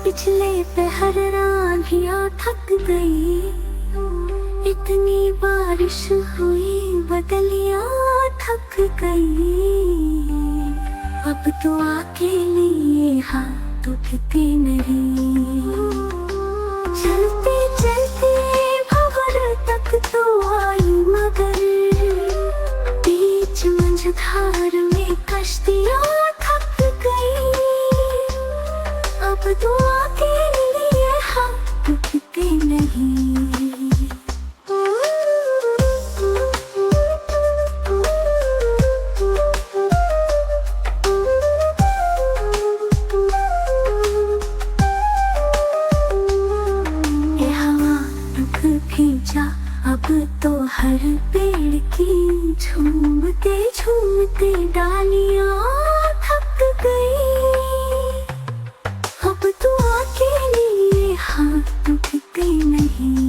पिछले पहर राधिया थक गई, इतनी बारिश हुई बदलियां थक गई। अब तो अकेले हाथ उठते नहीं, चलते चलते भंवर तक तो आई मगर बीच मझधार में कश्तियां थक गई। अब तो अकेले हाथ उठते नहीं। भीजा अब तो हर पेड़ की झूमते झूमते डालियां थक गई। अब तो अकेले हाथ उठते नहीं।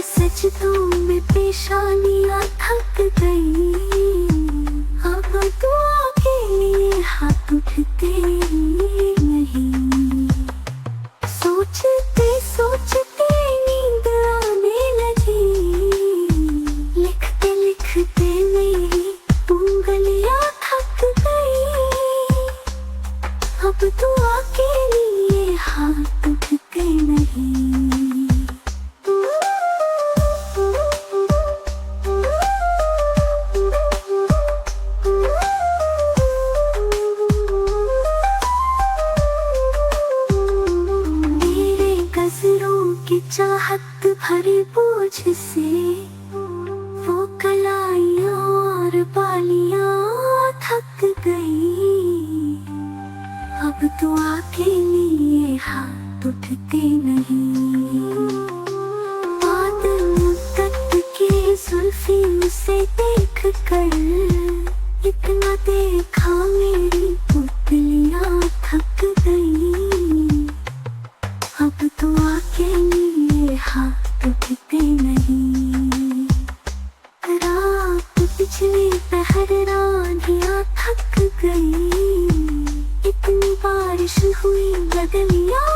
सजदों में पेशानियां थक गई। अब तो अकेले हाथ उठते नहीं। सोचते सोचते नींद आने लगी, लिखते लिखते मेरी उंगलियां थक गई। अब तो अकेले हाथ उठते नहीं। की चाहत भरे बोझ से वो कलाइयां और बालियां थक गई। अब तो अकेले हाथ उठते नहीं। बादल मुद्दत के जुल्फी उसे देख कर, इतना देखा मेरी पुतलियां थक गई। अब तो अकेले हाथ उठते नहीं। रात पिछले पहर राधिया थक गई, इतनी बारिश हुई बदलियां